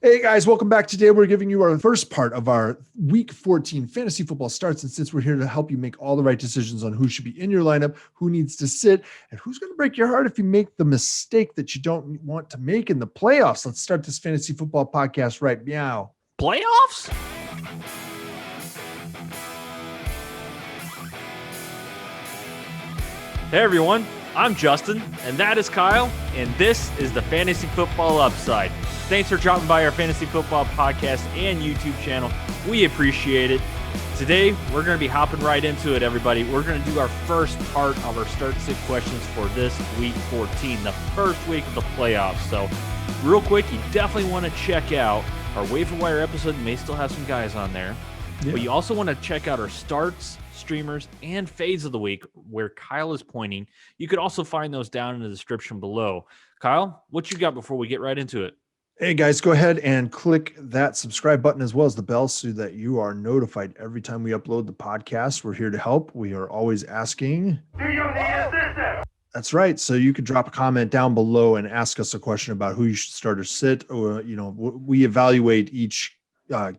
Hey guys, welcome back. Today we're giving you our first part of our Week 14 fantasy football starts. And since we're here to help you make all the right decisions on who should be in your lineup, who needs to sit, and who's going to break your heart if you make the mistake that you don't want to make in the playoffs, let's start this fantasy football podcast right meow. Playoffs? Hey everyone, I'm Justin, and that is Kyle, and this is the Fantasy Football Upside. Thanks for dropping by our Fantasy Football podcast and YouTube channel. We appreciate it. Today, we're going to be hopping right into it, everybody. We're going to do our first part of our Start Sit questions for this Week 14, the first week of the playoffs. So, real quick, you definitely want to check out our waiver wire episode. May still have some guys on there. Yeah. But you also want to check out our starts, streamers, and fades of the week where Kyle is pointing. You could also find those down in the description below. Kyle, what you got before we get right into it? Hey guys, go ahead and click that subscribe button as well as the bell so that you are notified every time we upload the podcast. We're here to help. We are always asking. Do you need assistance? That's right. So you could drop a comment down below and ask us a question about who you should start or sit. Or, we evaluate each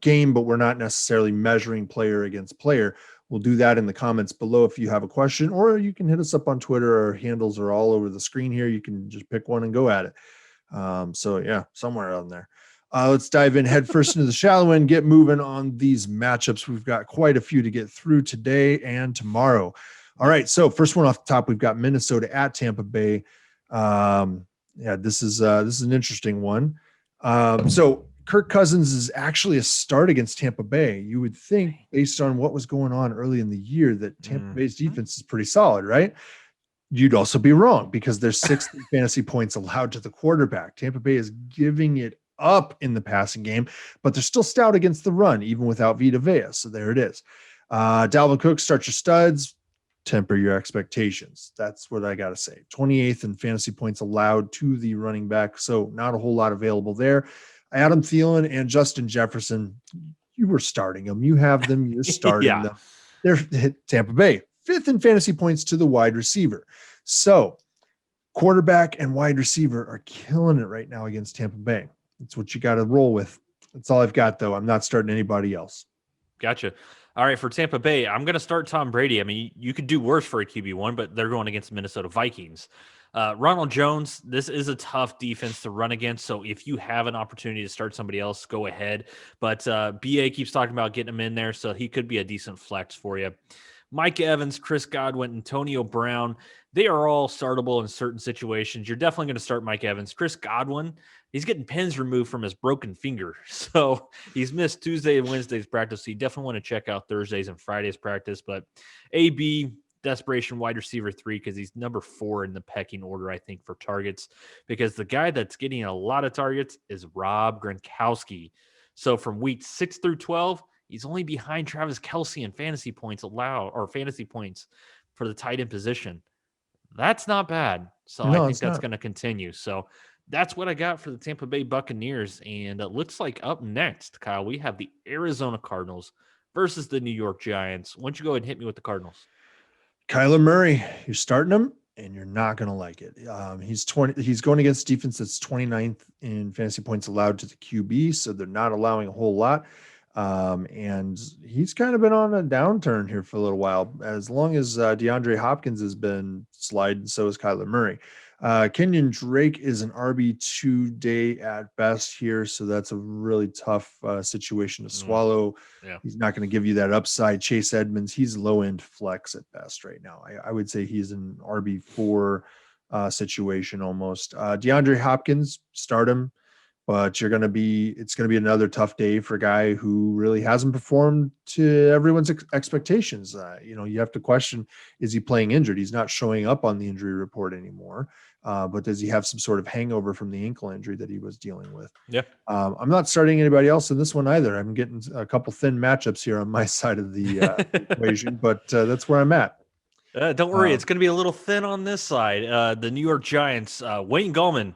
game, but we're not necessarily measuring player against player. We'll do that in the comments below if you have a question, or you can hit us up on Twitter. Our handles are all over the screen here. You can just pick one and go at it. Somewhere on there. Let's dive in head first into the shallow end, get moving on these matchups. We've got quite a few to get through today and tomorrow. All right. So first one off the top, we've got Minnesota at Tampa Bay. This is an interesting one. So Kirk Cousins is actually a start against Tampa Bay. You would think based on what was going on early in the year that Tampa Bay's defense is pretty solid, right? You'd also be wrong because there's 60 fantasy points allowed to the quarterback. Tampa Bay is giving it up in the passing game, but they're still stout against the run, even without Vita Vea. So there it is. Dalvin Cook, start your studs, temper your expectations. That's what I got to say. 28th in fantasy points allowed to the running back. So not a whole lot available there. Adam Thielen and Justin Jefferson, you were starting them. You have them. You're starting them. They're Tampa Bay. 5th in fantasy points to the wide receiver. So quarterback and wide receiver are killing it right now against Tampa Bay. That's what you got to roll with. That's all I've got, though. I'm not starting anybody else. Gotcha. All right, for Tampa Bay, I'm going to start Tom Brady. I mean, you could do worse for a QB1, but they're going against the Minnesota Vikings. Ronald Jones, this is a tough defense to run against, so if you have an opportunity to start somebody else, go ahead. But BA keeps talking about getting him in there, so he could be a decent flex for you. Mike Evans, Chris Godwin, Antonio Brown, they are all startable in certain situations. You're definitely going to start Mike Evans. Chris Godwin, he's getting pins removed from his broken finger. So he's missed Tuesday and Wednesday's practice. So you definitely want to check out Thursdays and Fridays practice. But AB, desperation wide receiver 3, because he's number 4 in the pecking order, I think, for targets. Because the guy that's getting a lot of targets is Rob Gronkowski. So from week 6 through 12, he's only behind Travis Kelce in fantasy points for the tight end position. That's not bad. So I think that's going to continue. So that's what I got for the Tampa Bay Buccaneers. And it looks like up next, Kyle, we have the Arizona Cardinals versus the New York Giants. Why don't you go ahead and hit me with the Cardinals? Kyler Murray, you're starting him, and you're not going to like it. He's going against defense that's 29th in fantasy points allowed to the QB, so they're not allowing a whole lot. And he's kind of been on a downturn here for a little while. As long as DeAndre Hopkins has been sliding, so is Kyler Murray. Kenyon Drake is an RB2 day at best here, so that's a really tough situation to swallow. Yeah. He's not going to give you that upside. Chase Edmonds, he's low-end flex at best right now. I would say he's an RB4 situation almost. DeAndre Hopkins, start him. But it's going to be another tough day for a guy who really hasn't performed to everyone's expectations. You have to question, is he playing injured? He's not showing up on the injury report anymore. But does he have some sort of hangover from the ankle injury that he was dealing with? Yeah. I'm not starting anybody else in this one either. I'm getting a couple thin matchups here on my side of the equation, but that's where I'm at. Don't worry. It's going to be a little thin on this side. The New York Giants, Wayne Gallman,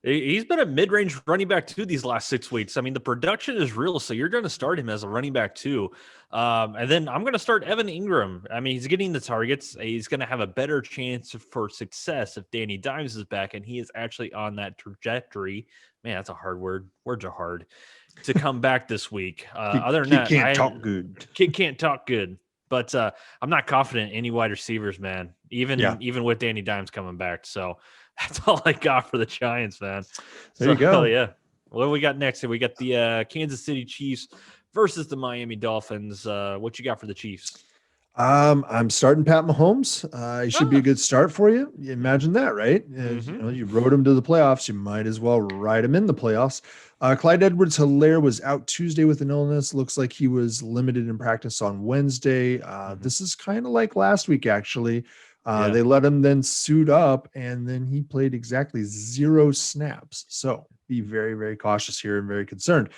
He's been a mid-range running back too these last 6 weeks. I mean, the production is real, so you're going to start him as a running back too. And then I'm going to start Evan Ingram. I mean, he's getting the targets. He's going to have a better chance for success if Danny Dimes is back, and he is actually on that trajectory. Man, that's a hard word. Words are hard to come back this week. Other than that, can't talk good. Kid can't talk good. But I'm not confident in any wide receivers, man. Even with Danny Dimes coming back. So that's all I got for the Giants, man. There you go. Yeah. What do we got next? We got the Kansas City Chiefs versus the Miami Dolphins. What you got for the Chiefs? I'm starting Pat Mahomes. He should be a good start for you. You imagine that, right? You rode him to the playoffs. You might as well ride him in the playoffs. Clyde Edwards-Helaire was out Tuesday with an illness. Looks like he was limited in practice on Wednesday. This is kind of like last week, actually. They let him then suit up, and then he played exactly 0 snaps. So be very, very cautious here and very concerned.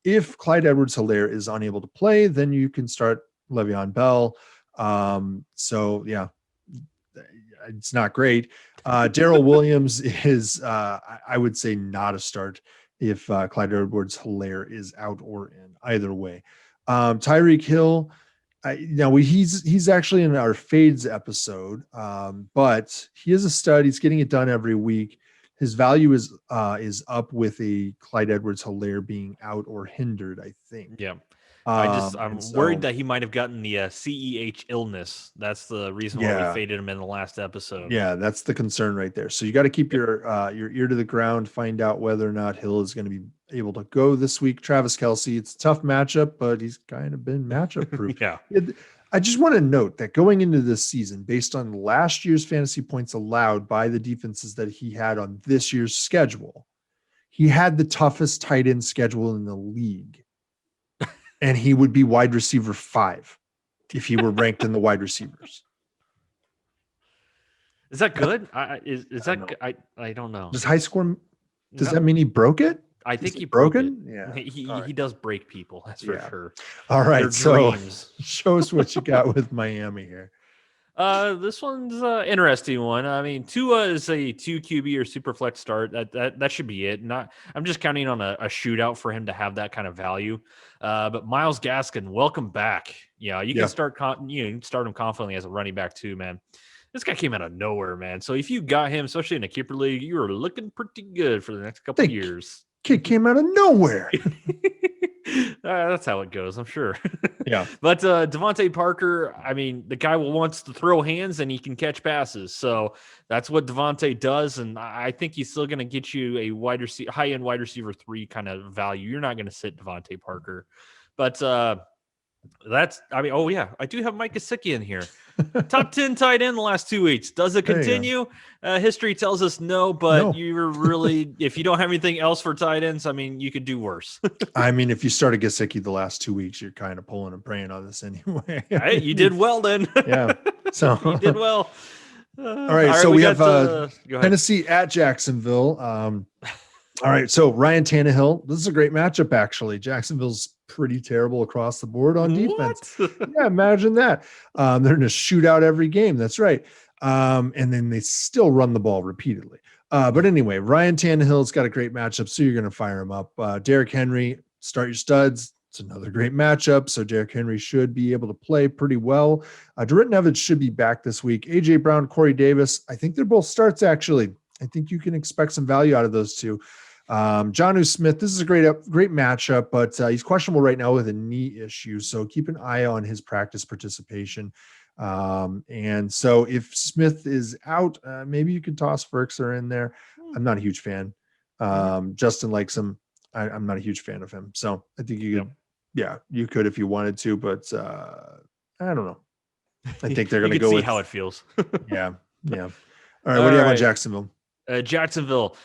If Clyde Edwards-Helaire is unable to play, then you can start Le'Veon Bell. It's not great. Darrell Williams is, I would say, not a start if Clyde Edwards-Helaire is out or in, either way. Tyreek Hill, he's actually in our fades episode, but he is a stud. He's getting it done every week. His value is up with a Clyde Edwards-Helaire being out or hindered, I think. Yeah. I'm worried that he might have gotten the CEH illness. That's the reason why we faded him in the last episode. Yeah, that's the concern right there. So you got to keep your ear to the ground, find out whether or not Hill is going to be able to go this week. Travis Kelce, it's a tough matchup, but he's kind of been matchup proof. I just want to note that going into this season, based on last year's fantasy points allowed by the defenses that he had on this year's schedule, he had the toughest tight end schedule in the league. And he would be wide receiver 5 if he were ranked in the wide receivers. Is that good? I don't know. Does high score? Does that mean he broke it? I think he broken. He does break people. That's for sure. All right. So show us what you got with Miami here. This one's an interesting one. I mean, Tua is a 2 QB or super flex start. That should be it. I'm just counting on a shootout for him to have that kind of value. But Myles Gaskin, welcome back. You can start him confidently as a running back too, man. This guy came out of nowhere, man. So if you got him, especially in a keeper league, you are looking pretty good for the next couple of years. Kid came out of nowhere. That's how it goes, I'm sure. Yeah. But Devontae Parker, I mean, the guy wants to throw hands and he can catch passes. So that's what Devontae does. And I think he's still going to get you a high-end wide receiver 3 kind of value. You're not going to sit Devontae Parker. But I do have Mike Gesicki in here. Top 10 tight end the last 2 weeks. Does it continue? History tells us no, but you're really, if you don't have anything else for tight ends, I mean, you could do worse. I mean, if you started Gesicki the last 2 weeks, you're kind of pulling and praying on this anyway. Hey, you did well then. Yeah. So you did well. All right. So we have Tennessee at Jacksonville. All right. So Ryan Tannehill, this is a great matchup, actually. Jacksonville's pretty terrible across the board on defense. Yeah, imagine that. They're going to shoot out every game. That's right. And then they still run the ball repeatedly. But anyway, Ryan Tannehill's got a great matchup, so you're going to fire him up. Derrick Henry, start your studs. It's another great matchup, so Derrick Henry should be able to play pretty well. Durant Evans should be back this week. A.J. Brown, Corey Davis, I think they're both starts, actually. I think you can expect some value out of those two. Jonnu Smith, this is a great matchup, but he's questionable right now with a knee issue. So keep an eye on his practice participation. And so if Smith is out, maybe you could toss Ferkser in there. I'm not a huge fan. Justin likes him. I'm not a huge fan of him. So I think you could if you wanted to, but I don't know. I think they're going to go see with how it feels. Yeah. All right. What do you have on Jacksonville? Jacksonville.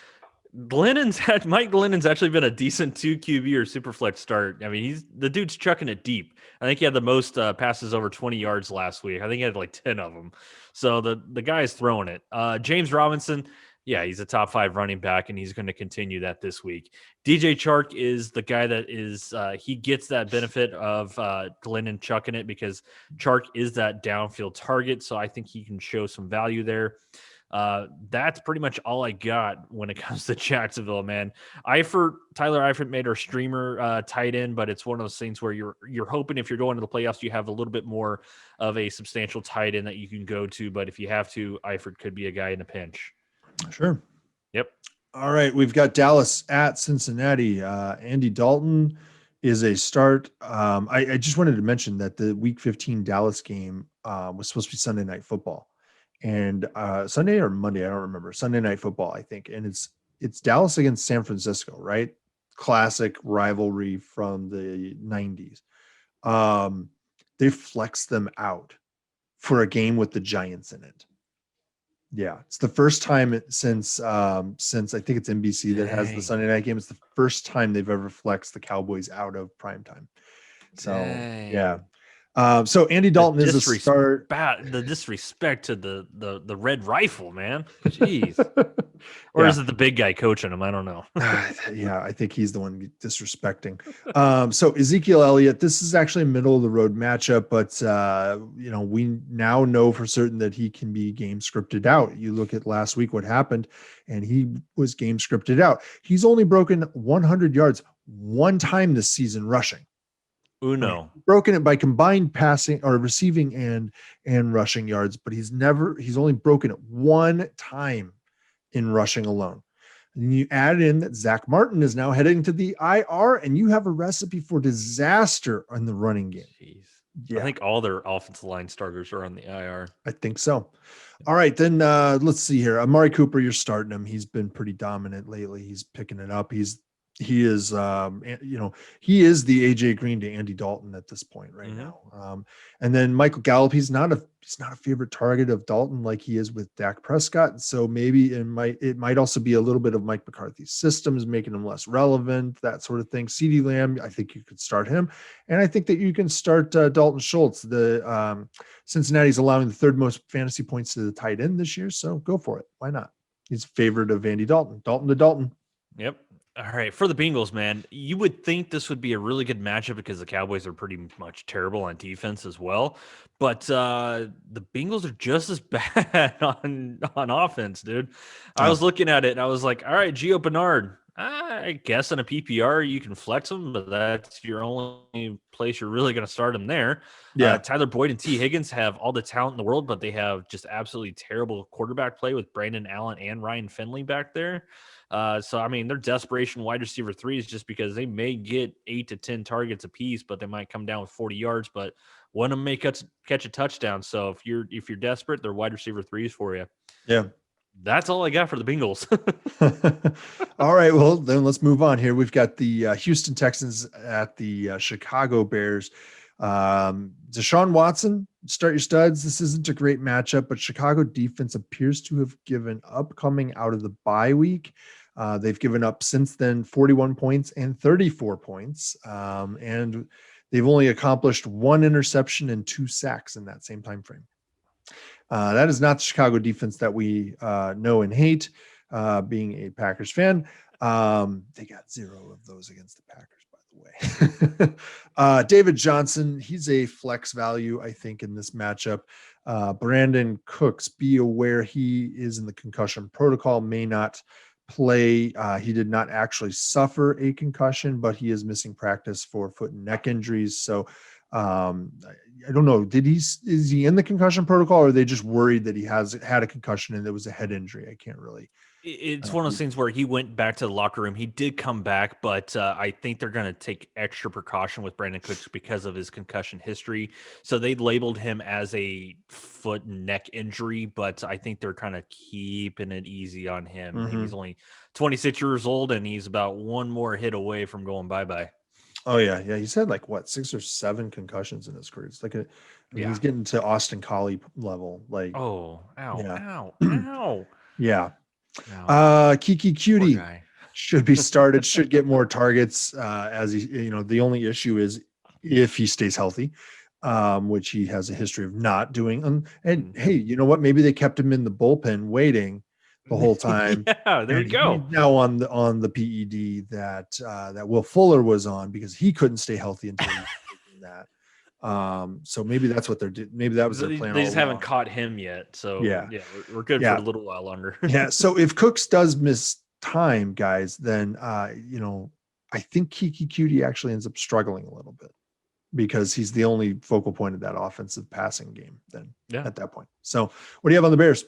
Mike Glennon's actually been a decent 2 QB or super flex start. I mean, the dude's chucking it deep. I think he had the most passes over 20 yards last week. I think he had like 10 of them. So the guy's throwing it. James Robinson, he's a top 5 running back, and he's going to continue that this week. DJ Chark is the guy that is he gets that benefit of Glennon chucking it because Chark is that downfield target. So I think he can show some value there. That's pretty much all I got when it comes to Jacksonville, man. Tyler Eifert made our streamer tight end, but it's one of those things where you're hoping if you're going to the playoffs, you have a little bit more of a substantial tight end that you can go to. But if you have to, Eifert could be a guy in a pinch. Sure. Yep. All right, we've got Dallas at Cincinnati. Andy Dalton is a start. I just wanted to mention that the Week 15 Dallas game was supposed to be Sunday Night Football, and Sunday or Monday, I don't remember. Sunday Night Football, I think, and it's Dallas against San Francisco, right? Classic rivalry from the 90s. They flexed them out for a game with the Giants in it. Yeah, it's the first time since I think it's NBC that has the Sunday night game. It's the first time they've ever flexed the Cowboys out of primetime. So yeah. So Andy Dalton is a start. The disrespect to the red rifle, man. Jeez. Or is it the big guy coaching him? I don't know. Yeah, I think he's the one disrespecting. So Ezekiel Elliott, this is actually a middle of the road matchup, but we now know for certain that he can be game scripted out. You look at last week, what happened, and he was game scripted out. He's only broken 100 yards one time this season rushing. Uno. Broken it by combined passing or receiving and rushing yards, but he's only broken it one time in rushing alone. And you add in that Zach Martin is now heading to the IR, and you have a recipe for disaster in the running game. Jeez. Yeah. I think all their offensive line starters are on the IR. I think so. All right, then let's see here. Amari Cooper, you're starting him. He's been pretty dominant lately. He's picking it up. He is the AJ Green to Andy Dalton at this point right now. And then Michael Gallup, he's not a favorite target of Dalton like he is with Dak Prescott. So maybe it might also be a little bit of Mike McCarthy's systems making him less relevant, that sort of thing. CeeDee Lamb, I think you could start him. And I think that you can start Dalton Schultz. The Cincinnati's allowing the third most fantasy points to the tight end this year. So go for it. Why not? He's favored of Andy Dalton. Dalton to Dalton. Yep. All right, for the Bengals, man, you would think this would be a really good matchup because the Cowboys are pretty much terrible on defense as well. But the Bengals are just as bad on offense, dude. I was looking at it and I was like, all right, Gio Bernard, I guess in a PPR you can flex him, but that's your only place you're really going to start him there. Yeah. Tyler Boyd and T. Higgins have all the talent in the world, but they have just absolutely terrible quarterback play with Brandon Allen and Ryan Finley back there. So, I mean, their desperation wide receiver 3 is just because they may get 8 to 10 targets apiece, but they might come down with 40 yards, but one of them may catch a touchdown. So if you're desperate, their wide receiver 3 is for you. Yeah. That's all I got for the Bengals. All right. Well, then let's move on here. We've got the Houston Texans at the Chicago Bears. Deshaun Watson, start your studs. This isn't a great matchup, but Chicago defense appears to have given up coming out of the bye week. They've given up since then 41 points and 34 points. And they've only accomplished 1 interception and 2 sacks in that same time frame. That is not the Chicago defense that we know and hate, being a Packers fan. They got 0 of those against the Packers, by the way. David Johnson, he's a flex value, I think, in this matchup. Brandon Cooks, be aware he is in the concussion protocol, may not play. He did not actually suffer a concussion, but he is missing practice for foot and neck injuries. So I don't know. Is he in the concussion protocol, or are they just worried that he has had a concussion and it was a head injury? I can't really. It's one of those things where he went back to the locker room. He did come back, but I think they're going to take extra precaution with Brandon Cooks because of his concussion history. So they labeled him as a foot and neck injury, but I think they're kind of keeping it easy on him. I think he's only 26 years old, and he's about one more hit away from going bye-bye. Oh, yeah. Yeah. He's had 6 or 7 concussions in his career. It's he's getting to Austin Collie level. Ow, yeah. ow. Yeah. No. Kiki Cutie should be started, should get more targets as he, the only issue is if he stays healthy, which he has a history of not doing. And hey, you know what? Maybe they kept him in the bullpen waiting the whole time. Yeah, there you go. He's now on the PED that Will Fuller was on because he couldn't stay healthy until he was taking that. So maybe that's what maybe that was their plan They all just along. haven't caught him yet. So Yeah. we're good Yeah. for a little while longer. Yeah. So if Cooks does miss time, guys, then I think Kiki Cutie actually ends up struggling a little bit because he's the only focal point of that offensive passing game then at that point. So what do you have on the Bears?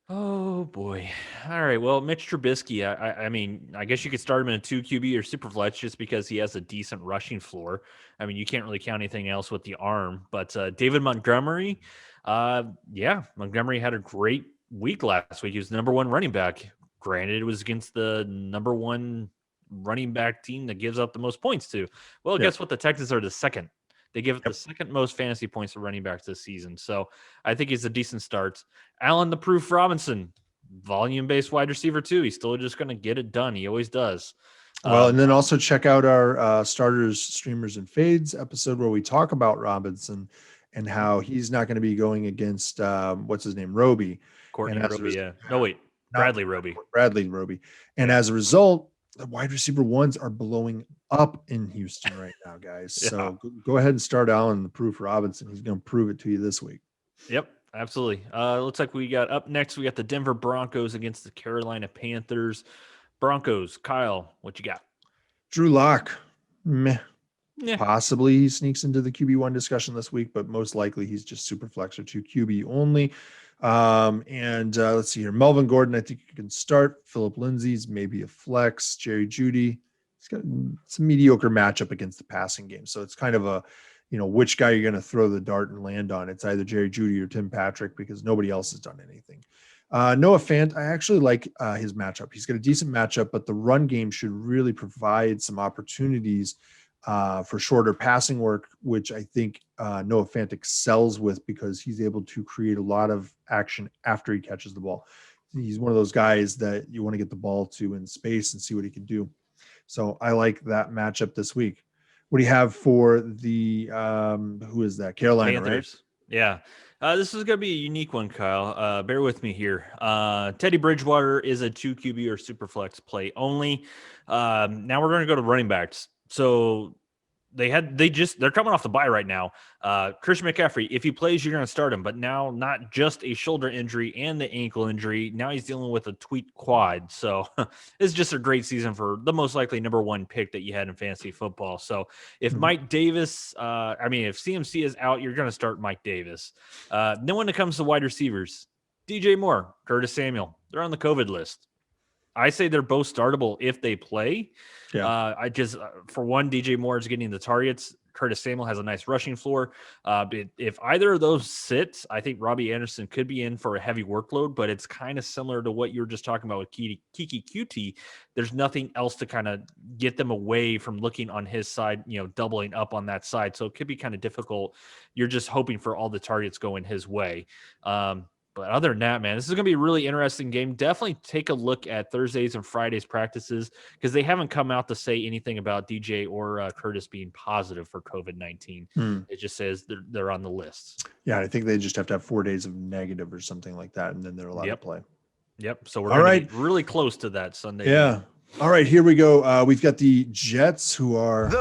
Oh boy. All right. Well, Mitch Trubisky, I mean, I guess you could start him in a 2 QB or super flex just because he has a decent rushing floor. I mean, you can't really count anything else with the arm, but David Montgomery, Montgomery had a great week last week. He was the number 1 running back. Granted, it was against the number 1 running back team that gives up the most points to. Well, guess what? The Texans are the second. They give it the second most fantasy points to running backs this season. So I think he's a decent start. Allen the Proof Robinson, volume-based wide receiver too. He's still just going to get it done. He always does. Well, and then also check out our starters, streamers, and fades episode where we talk about Robinson and how he's not going to be going against what's his name, Roby. Courtney Roby, yeah. No, wait, Bradley Roby. Bradley Roby. And as a result, the wide receiver ones are blowing up in Houston right now, guys. So go ahead and start Allen the Proof Robinson. He's going to prove it to you this week. Yep, absolutely. Looks like we got up next. We got the Denver Broncos against the Carolina Panthers. Broncos, Kyle, what you got? Drew Lock, meh. Yeah. Possibly he sneaks into the QB1 discussion this week, but most likely he's just super flex or 2 QB only. Let's see here. Melvin Gordon, I think you can start. Philip Lindsay's maybe a flex. Jerry Jeudy, it's a mediocre matchup against the passing game. So it's kind of a, which guy you're going to throw the dart and land on. It's either Jerry Jeudy or Tim Patrick because nobody else has done anything. Noah Fant, I actually like his matchup. He's got a decent matchup, but the run game should really provide some opportunities for shorter passing work, which I think Noah Fant excels with because he's able to create a lot of action after he catches the ball. He's one of those guys that you want to get the ball to in space and see what he can do. So I like that matchup this week. What do you have for the who is that? Carolina, Panthers. Right? Yeah. This is going to be a unique one, Kyle. Bear with me here. Teddy Bridgewater is a 2 QB or super flex play only. Now we're going to go to running backs. So they're coming off the bye right now. Christian McCaffrey, if he plays, you're going to start him. But now not just a shoulder injury and the ankle injury. Now he's dealing with a tweaked quad. So it's just a great season for the most likely number 1 pick that you had in fantasy football. So if Mike Davis, if CMC is out, you're going to start Mike Davis. Then when it comes to wide receivers, DJ Moore, Curtis Samuel, they're on the COVID list. I say they're both startable if they play. Yeah. For one, DJ Moore is getting the targets. Curtis Samuel has a nice rushing floor. If either of those sits, I think Robbie Anderson could be in for a heavy workload, but it's kind of similar to what you were just talking about with Kiki QT. There's nothing else to kind of get them away from looking on his side, doubling up on that side. So it could be kind of difficult. You're just hoping for all the targets going his way. But other than that, man, this is going to be a really interesting game. Definitely take a look at Thursdays and Fridays practices because they haven't come out to say anything about DJ or Curtis being positive for COVID-19. It just says they're on the list. Yeah, I think they just have to have 4 days of negative or something like that, and then they're allowed to play. Yep. So we're going to be really close to that Sunday. Yeah. Game. All right, here we go. We've got the Jets who are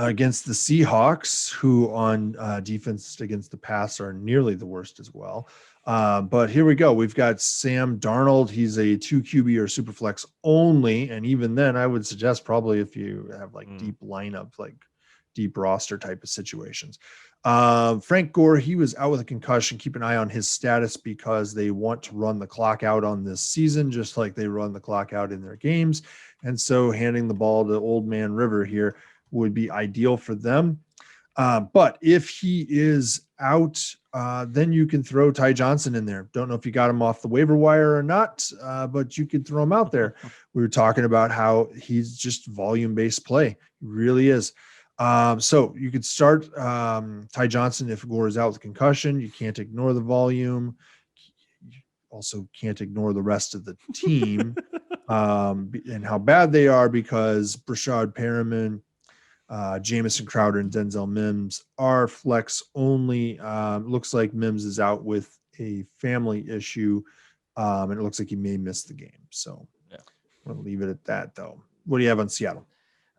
against the Seahawks, who on defense against the pass are nearly the worst as well. But here we go. We've got Sam Darnold. He's a 2 QB or super flex only. And even then, I would suggest probably if you have deep lineup, deep roster type of situations. Frank Gore, he was out with a concussion. Keep an eye on his status because they want to run the clock out on this season, just like they run the clock out in their games. And so handing the ball to Old Man River here would be ideal for them. But if he is out, then you can throw Ty Johnson in there. Don't know if you got him off the waiver wire or not, but you could throw him out there. We were talking about how he's just volume-based play. He really is. So you could start Ty Johnson if Gore is out with concussion. You can't ignore the volume. You also can't ignore the rest of the team and how bad they are because Brashad Perriman, Jamison Crowder and Denzel Mims are flex only. Looks like Mims is out with a family issue, and it looks like he may miss the game. So I'm going to leave it at that, though. What do you have on Seattle?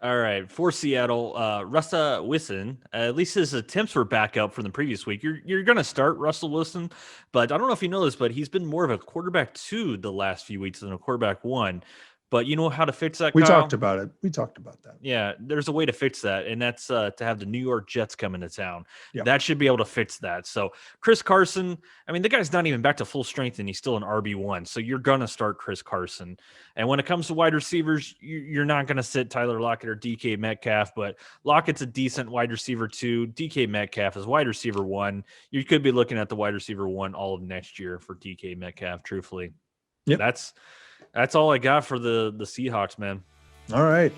All right, for Seattle, Russell Wilson. At least his attempts were back up from the previous week. You're going to start Russell Wilson, but I don't know if you know this, but he's been more of a quarterback 2 the last few weeks than a quarterback 1. But you know how to fix that, We Kyle? talked about it. We talked about that. Yeah, there's a way to fix that, and that's to have the New York Jets come into town. Yep. That should be able to fix that. So Chris Carson, I mean, the guy's not even back to full strength, and he's still an RB1. So you're going to start Chris Carson. And when it comes to wide receivers, you're not going to sit Tyler Lockett or DK Metcalf, but Lockett's a decent wide receiver 2. DK Metcalf is wide receiver 1. You could be looking at the wide receiver 1 all of next year for DK Metcalf, truthfully. Yep. That's all I got for the Seahawks, man. All right.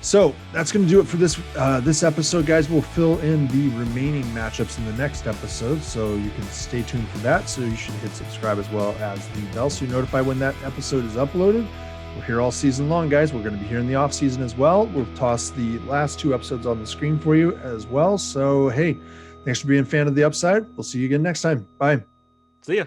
So that's going to do it for this episode, guys. We'll fill in the remaining matchups in the next episode, so you can stay tuned for that. So you should hit subscribe as well as the bell so you're notified when that episode is uploaded. We're here all season long, guys. We're going to be here in the off season as well. We'll toss the last 2 episodes on the screen for you as well. So, hey, thanks for being a fan of The Upside. We'll see you again next time. Bye. See ya.